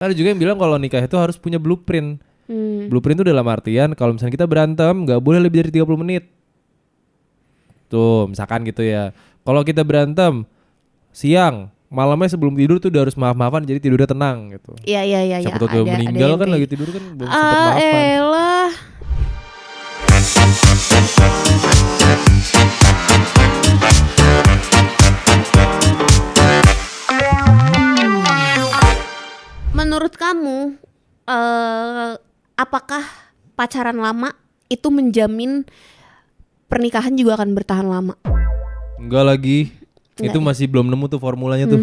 Ada juga yang bilang kalau nikah itu harus punya blueprint. Blueprint itu dalam artian kalau misalnya kita berantem gak boleh lebih dari 30 menit. Tuh misalkan gitu ya. Kalau kita berantem siang, malamnya sebelum tidur tuh udah harus maaf-maafan jadi tidurnya tenang gitu. Iya. Siapa tahu dia meninggal kan lagi tidur kan belum sempat maafan. Elah. Menurut kamu, apakah pacaran lama itu menjamin pernikahan juga akan bertahan lama? Enggak lagi. Itu masih belum nemu tuh formulanya tuh.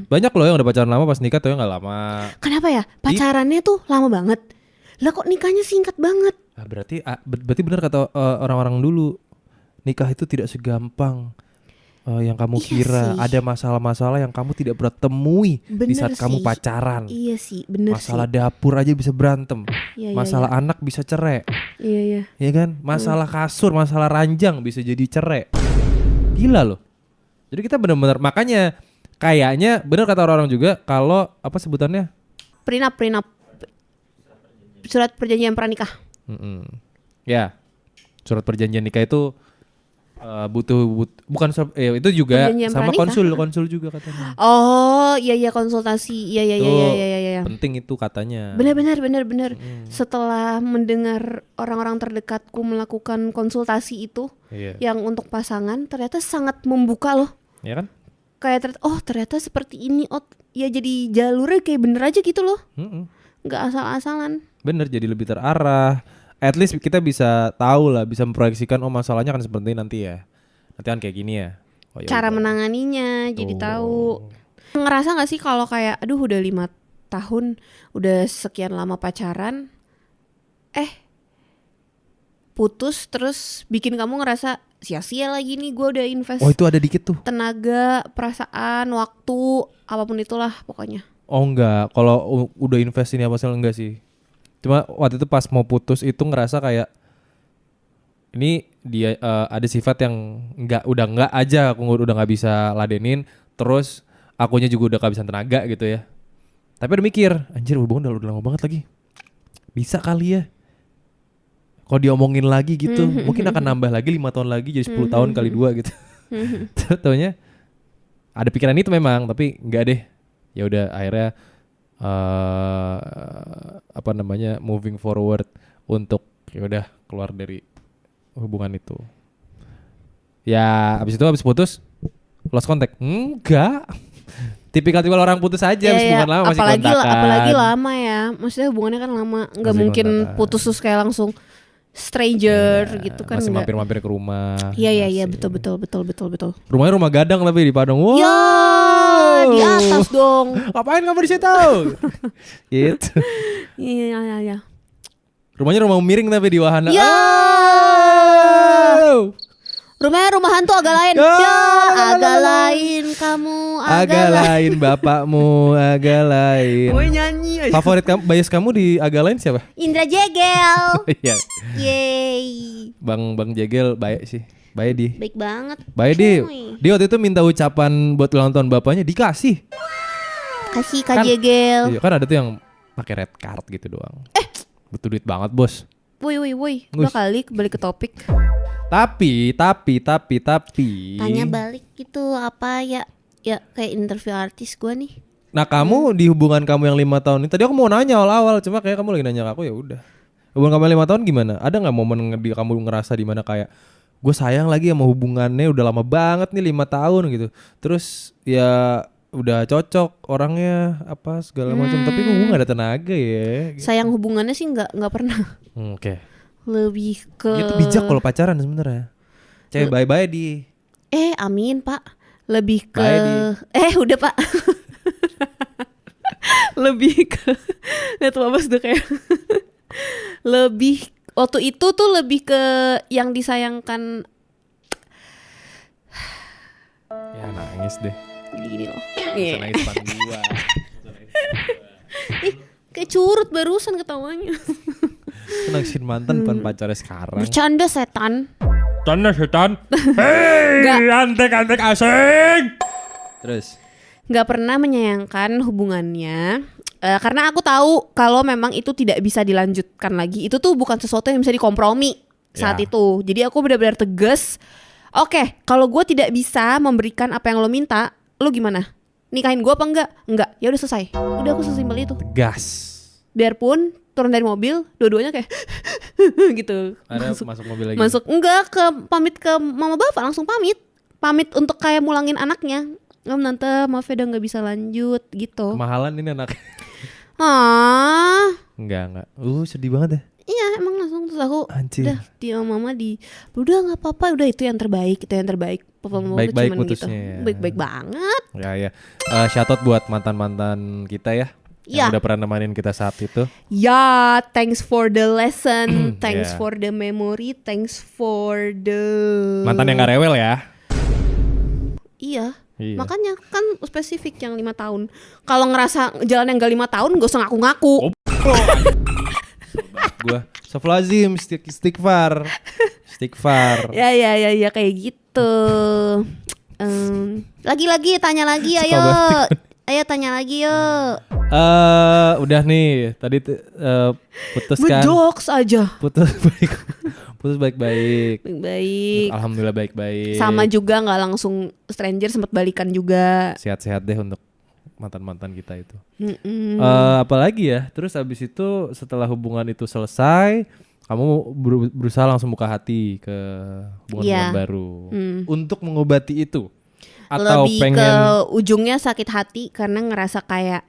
Banyak loh yang udah pacaran lama pas nikah tuh nggak lama. Kenapa ya? Pacarannya tuh lama banget. Lah kok nikahnya singkat banget? Berarti benar kata orang-orang dulu. Nikah itu tidak segampang yang kamu kira. Sih. Ada masalah-masalah yang kamu tidak pernah temui di saat Bener kamu sih. pacaran. Iya sih, bener Masalah sih. dapur aja bisa berantem. Iya, Masalah anak bisa cerai. Iya. Ya kan? Masalah kasur, masalah ranjang bisa jadi cerai. Gila loh. Jadi kita benar-benar, makanya kayaknya benar kata orang-orang juga kalau apa sebutannya? Prenup. Surat perjanjian pranikah. Ya. Surat perjanjian nikah itu butuh bukan itu juga Perjanjian sama pranikah. konsul juga katanya. Oh, iya konsultasi. Iya. Penting itu katanya. Benar. Setelah mendengar orang-orang terdekatku melakukan konsultasi itu, yang untuk pasangan ternyata sangat membuka loh. Ya kan? Kayak ternyata seperti ini. Oh, ya jadi jalurnya kayak bener aja gitu loh. Nggak asal-asalan. Bener, jadi lebih terarah. At least kita bisa tahu lah, bisa memproyeksikan masalahnya kan seperti nanti ya. Nanti kan kayak gini ya. Oh, Cara menanganinya jadi tahu. Ngerasa nggak sih kalau kayak aduh udah 5 tahun, udah sekian lama pacaran, putus terus bikin kamu ngerasa sia-sia lagi nih gue udah invest. Oh itu ada dikit tuh. Tenaga, perasaan, waktu, apapun itulah pokoknya. Oh enggak, kalau udah invest ini apa sih enggak sih. Cuma waktu itu pas mau putus itu ngerasa kayak ini dia ada sifat yang udah enggak aja, aku udah nggak bisa ladenin, terus akunya juga udah kehabisan tenaga gitu ya. Tapi udah mikir, anjir hubungan udah lama banget lagi, bisa kali ya kalau diomongin lagi gitu, mungkin akan nambah lagi 5 tahun lagi jadi 10 tahun kali 2 gitu. Taunya ada pikiran itu memang, tapi enggak deh. Ya udah akhirnya moving forward untuk ya udah keluar dari hubungan itu. Ya abis putus lost contact. Enggak. Tipikal orang putus aja habis hubungan lama masih kontakan. Apalagi lama ya. Maksudnya hubungannya kan lama. Enggak mungkin kontakan. Putus terus kayak langsung stranger gitu kan. Masih mampir-mampir ke rumah. Iya betul. Rumahnya rumah gadang tapi di Padang. Wow. Ya di atas dong. Ngapain kamu di situ? Gitu. Iya. Rumahnya rumah miring tapi di wahana. Ya. Rumahnya rumah hantu agak lain. Agak lain kamu. Agak lain bapakmu. Agak lain. Gue nyanyi aja. Favorit kamu, bias kamu di agak lain siapa? Indra Jegel. Iya. Yeay. Bang Jegel baik sih. Baik banget. Baik dia waktu itu minta ucapan buat ulang tahun bapaknya dikasih. Kasih Kak Jegel. Iya kan ada tuh yang pakai red card gitu doang. Butuh duit banget bos. Woi. Udah kali balik ke topik. Tapi. Tanya balik gitu apa ya? Ya kayak interview artis gue nih. Nah kamu di hubungan kamu yang 5 tahun ini, tadi aku mau nanya awal-awal, cuma kayak kamu lagi nanya ke aku ya udah. Hubungan kamu yang 5 tahun gimana? Ada nggak momen kamu ngerasa di mana kayak gue sayang lagi sama hubungannya udah lama banget nih 5 tahun gitu. Terus ya udah cocok orangnya apa segala macam, tapi gue nggak ada tenaga ya. Gitu. Sayang hubungannya sih nggak pernah. Oke. Lebih ke. Itu bijak kalau pacaran sebenarnya. Cewek bye-bye di. Amin Pak. Lebih ke. Udah Pak. Lebih ke. Lihat Bapak sudah kayak. Lebih waktu itu tuh lebih ke yang disayangkan. Ya nangis deh. Gini loh. Bisa nangis depan gua. Kayak curut barusan ketawanya. Nangisin mantan depan pacarnya sekarang. Bercanda setan. Tanda setan. Hei, antek asing. Terus? Gak pernah menyayangkan hubungannya Karena aku tahu kalau memang itu tidak bisa dilanjutkan lagi. Itu tuh bukan sesuatu yang bisa dikompromi saat itu. Jadi aku benar-benar tegas. Oke, kalau gue tidak bisa memberikan apa yang lo minta, lo gimana? Nikahin gue apa enggak? Enggak. Ya udah selesai. Udah, aku sesimpel itu. Tegas. Biarpun turun dari mobil, dua-duanya kayak gitu. Ada masuk mobil lagi. Masuk enggak pamit ke mama bapak, langsung pamit untuk kayak mulangin anaknya. Tante, maaf ya udah nggak bisa lanjut gitu. Kemahalan ini anak. Enggak. Sedih banget ya. Iya, emang langsung terus aku Anjir. udah mama udah nggak apa-apa, udah itu yang terbaik. Papa mama baik-baik cuman gitu. putusnya. Baik-baik banget. Ya. Shout out buat mantan-mantan kita ya. Yang udah pernah nemenin kita saat itu. Ya, thanks for the lesson, thanks for the memory, thanks for the mantan yang gak rewel ya. Iya. Makanya kan spesifik yang 5 tahun. Kalau ngerasa jalan yang gak 5 tahun gak usah ngaku-ngaku. Gue Saflazim Istighfar. Ya kayak gitu. Lagi tanya lagi ayo. Ayo tanya lagi yuk. Udah nih tadi putus kan. Jokes aja. Putus baik-baik. Baik. Alhamdulillah baik-baik. Sama juga nggak langsung stranger, sempat balikan juga. Sehat-sehat deh untuk mantan-mantan kita itu. Apalagi ya. Terus abis itu setelah hubungan itu selesai, kamu berusaha langsung buka hati ke hubungan baru untuk mengobati itu. Atau lebih pengen ke ujungnya sakit hati karena ngerasa kayak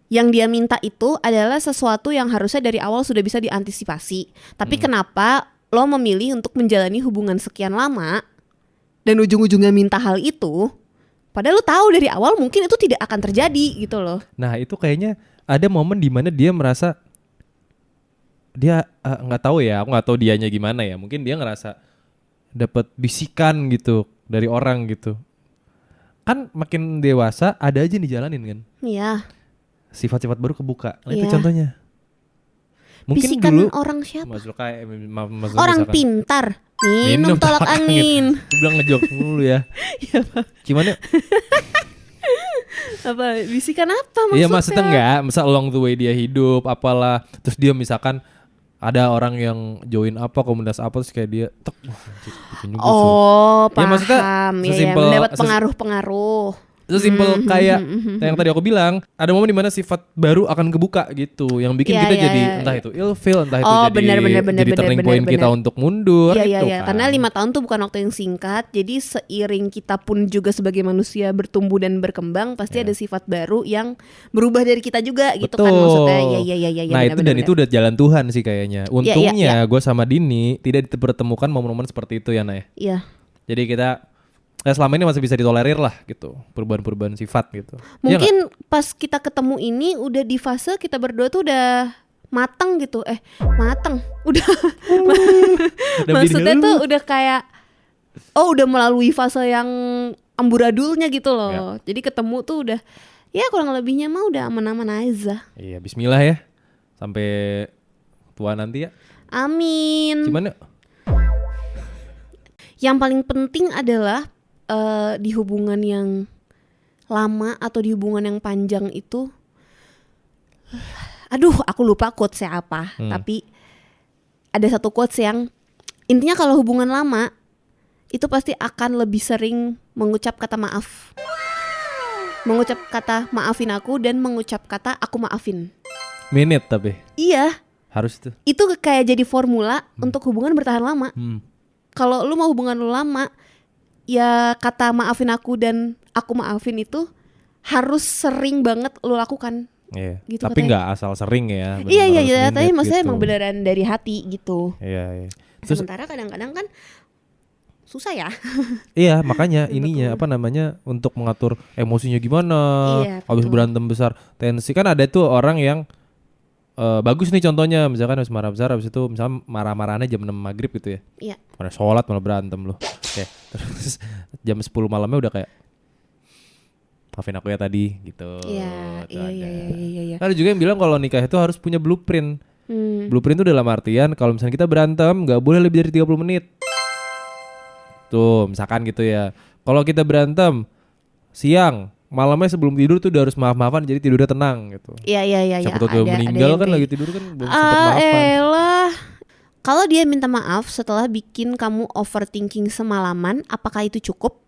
yang dia minta itu adalah sesuatu yang harusnya dari awal sudah bisa diantisipasi. Tapi kenapa lo memilih untuk menjalani hubungan sekian lama dan ujung-ujungnya minta hal itu, padahal lo tahu dari awal mungkin itu tidak akan terjadi gitu loh. Nah itu kayaknya ada momen di mana dia merasa dia nggak tahu ya, aku nggak tahu dianya gimana ya. Mungkin dia ngerasa dapat bisikan gitu dari orang gitu. Kan makin dewasa ada aja yang dijalanin kan. Iya. Sifat-sifat baru kebuka. Nah, itu contohnya. Mungkin bisikan dulu orang siapa? misalkan, Orang pintar. Minum tolak angin. Aku bilang ngejok dulu ya. Gimana? Apa? Bisikan apa maksudnya? Iya maksudnya enggak. Misal along the way dia hidup apalah. Terus dia misalkan ada orang yang join apa komunitas apa terus kayak dia paham. Ya maksudnya mendapat pengaruh-pengaruh. Itu simple kayak yang tadi aku bilang, ada momen dimana sifat baru akan kebuka gitu, yang bikin kita jadi entah itu ilfeel, entah itu jadi turning point kita untuk mundur. Iya. Karena 5 tahun tuh bukan waktu yang singkat, jadi seiring kita pun juga sebagai manusia bertumbuh dan berkembang, pasti ada sifat baru yang berubah dari kita juga gitu kan maksudnya. Iya. Nah itu itu udah jalan Tuhan sih kayaknya. Untungnya gue sama Dini tidak dipertemukan momen-momen seperti itu ya Nay. Iya. Jadi kita selama ini masih bisa ditolerir lah gitu, perubahan-perubahan sifat gitu. Mungkin pas kita ketemu ini udah di fase kita berdua tuh udah matang gitu. Matang. Udah maksudnya tuh udah kayak udah melalui fase yang amburadulnya gitu loh. Jadi ketemu tuh udah ya kurang lebihnya mah udah aman-aman aja. Iya, bismillah ya. Sampai tua nanti ya. Amin. Gimana? Yang paling penting adalah di hubungan yang lama atau di hubungan yang panjang itu, aku lupa quotesnya apa, tapi ada satu quotes yang intinya kalau hubungan lama itu pasti akan lebih sering mengucap kata maaf, mengucap kata maafin aku dan mengucap kata aku maafin. Minute tapi. Iya. Harus tuh. Itu kayak jadi formula untuk hubungan bertahan lama. Kalau lu mau hubungan lu lama, ya kata maafin aku dan aku maafin itu harus sering banget lo lakukan. Iya. Gitu tapi nggak asal sering ya. Iya. Tapi maksudnya emang beneran dari hati gitu. Iya. Terus, sementara kadang-kadang kan susah ya. Iya makanya ininya apa namanya untuk mengatur emosinya gimana. Habis berantem besar tensi kan ada tuh orang yang bagus nih contohnya, misalkan habis marah besar, habis itu misalnya marah-marahnya jam 6 maghrib gitu ya. Iya. Malah sholat malah berantem loh. Terus jam 10 malamnya udah kayak maafin aku ya tadi gitu. Iya. Ada juga yang bilang kalau nikah itu harus punya blueprint. Blueprint itu dalam artian kalau misalnya kita berantem gak boleh lebih dari 30 menit. Tuh misalkan gitu ya. Kalau kita berantem siang malamnya sebelum tidur tuh udah harus maaf-maafan jadi tidurnya tenang gitu. Iya. Siapa tahu dia meninggal yang kan kayak- lagi tidur kan belum sempet maafan. elah. Kalau dia minta maaf setelah bikin kamu overthinking semalaman, apakah itu cukup?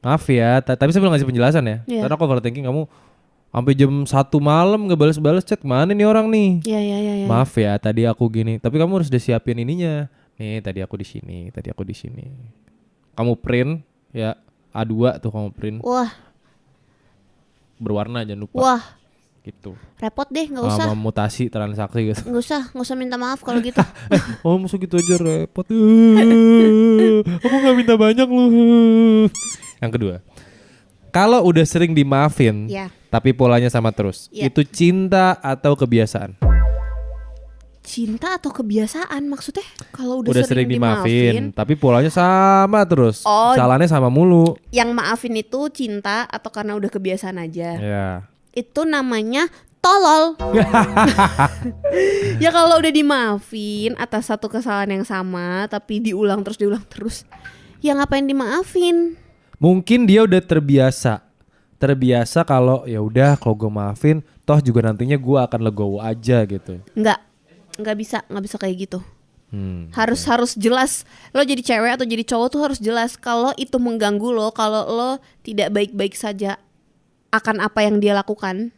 Maaf ya, tapi saya belum ngasih penjelasan ya. Iya. Karena aku overthinking kamu sampai jam 1 malam nggak balas-balas chat, mana nih orang nih? Iya. Maaf ya, tadi aku gini. Tapi kamu harus udah siapin ininya. Nih, tadi aku di sini, tadi aku di sini. Kamu print ya A2 tuh kamu print Wah, berwarna jangan lupa. wah, Gitu. repot deh, nggak usah. Sama mutasi transaksi gitu. Nggak usah minta maaf kalau gitu. Oh, masuk gitu aja repot. Aku nggak minta banyak loh. Yang kedua, kalau udah sering dimaafin, Ya. tapi polanya sama terus, Ya. itu cinta atau kebiasaan? Cinta atau kebiasaan maksudnya? Kalau Udah sering dimaafin, tapi polanya sama terus, Oh. kesalahannya sama mulu. yang maafin itu cinta atau karena udah kebiasaan aja? Ya. Itu namanya tolol. Ya kalau udah dimaafin atas satu kesalahan yang sama tapi diulang terus, ya ngapain dimaafin? Mungkin dia udah terbiasa kalau ya udah kalau gue maafin, toh juga nantinya gue akan legowo aja gitu. Nggak bisa kayak gitu. Hmm. Harus jelas. Lo jadi cewek atau jadi cowok tuh harus jelas kalau itu mengganggu lo, kalau lo tidak baik-baik saja akan apa yang dia lakukan.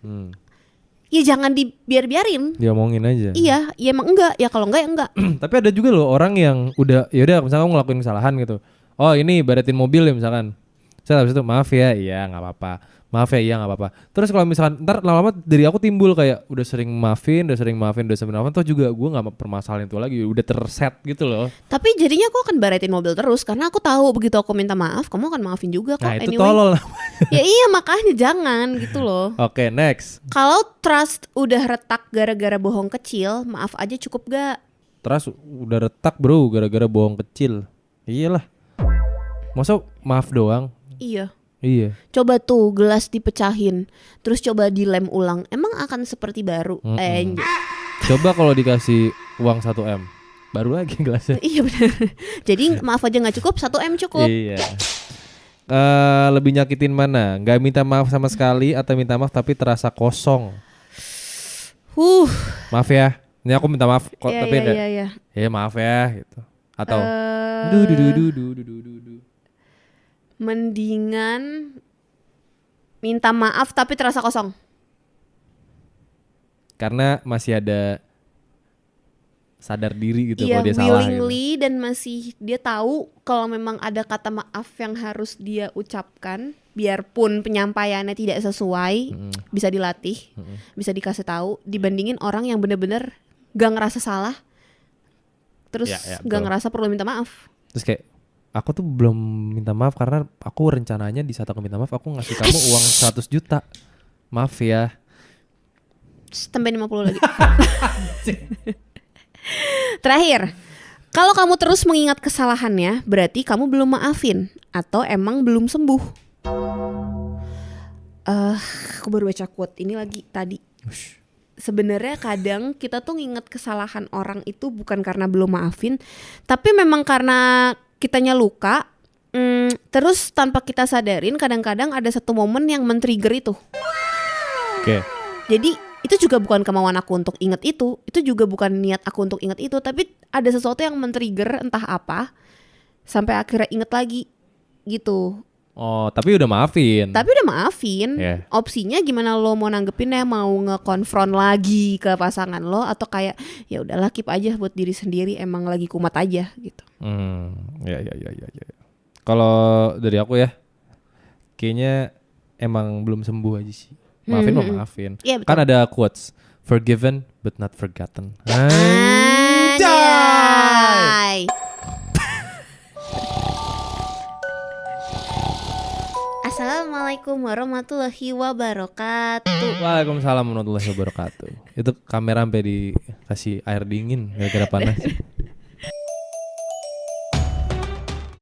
Ya jangan dibiarin. Diomongin aja. Iya, ya emang enggak. Ya kalau enggak ya enggak. Tapi ada juga loh orang yang udah ya udah misalkan kamu ngelakuin kesalahan gitu. Oh ini baratin mobil ya misalkan. Saya habis itu maaf ya, iya nggak apa-apa. Maaf ya, iya nggak apa-apa. Terus kalau misalkan ntar lama-lama dari aku timbul kayak udah sering maafin, toh juga gue nggak permasalahan itu lagi, udah terset gitu loh. Tapi jadinya aku akan baratin mobil terus karena aku tahu begitu aku minta maaf, kamu akan maafin juga kok. Nah itu Anyway. tolol. Ya iya makanya jangan gitu loh. Oke, next. Kalau trust udah retak gara-gara bohong kecil, maaf aja cukup gak? Terus udah retak bro gara-gara bohong kecil. Iyalah. Masa maaf doang? Iya. Iya. Coba tuh gelas dipecahin, terus coba dilem ulang, emang akan seperti baru. Anjir. Coba kalau dikasih uang 1 M, baru lagi gelasnya. Iya benar. Jadi maaf aja nggak cukup, 1 M cukup. Iya. Lebih nyakitin mana? Gak minta maaf sama sekali atau minta maaf tapi terasa kosong? Maaf ya. Ini aku minta maaf kok Iya, tapi ada. iya. Ya maaf ya gitu. Atau du. Mendingan minta maaf tapi terasa kosong. Karena masih ada sadar diri gitu Iya, kalau dia salah gitu. willingly dan masih dia tahu kalau memang ada kata maaf yang harus dia ucapkan, biarpun penyampaiannya tidak sesuai, bisa dilatih, bisa dikasih tahu, dibandingin orang yang bener-bener gak ngerasa salah, terus Ya, gak betul. ngerasa perlu minta maaf. Terus kayak aku tuh belum minta maaf karena aku rencananya di saat aku minta maaf aku ngasih kamu uang 100 juta. Maaf ya. Tambahin 50 lagi. Terakhir, kalau kamu terus mengingat kesalahannya, berarti kamu belum maafin atau emang belum sembuh. Aku baru baca quote ini lagi tadi. Sebenarnya kadang kita tuh nginget kesalahan orang itu bukan karena belum maafin, tapi memang karena kitanya luka. Terus tanpa kita sadarin, kadang-kadang ada satu momen yang men-trigger itu. Oke. Jadi itu juga bukan kemauan aku untuk inget itu juga bukan niat aku untuk inget itu, tapi ada sesuatu yang men-trigger entah apa sampai akhirnya inget lagi gitu. Oh, tapi udah maafin. Tapi udah maafin. Yeah. Opsinya gimana lo mau nanggepinnya, mau nge-confront lagi ke pasangan lo atau kayak ya udahlah keep aja buat diri sendiri, emang lagi kumat aja gitu. Ya. Kalau dari aku ya, kayaknya emang belum sembuh aja sih. Maafin mah maafin. Iya, betul. Kan ada quotes, forgiven but not forgotten. Anjay. Assalamualaikum warahmatullahi wabarakatuh. Waalaikumsalam warahmatullahi wabarakatuh. Itu kamera sampai dikasih air dingin gara-gara panas.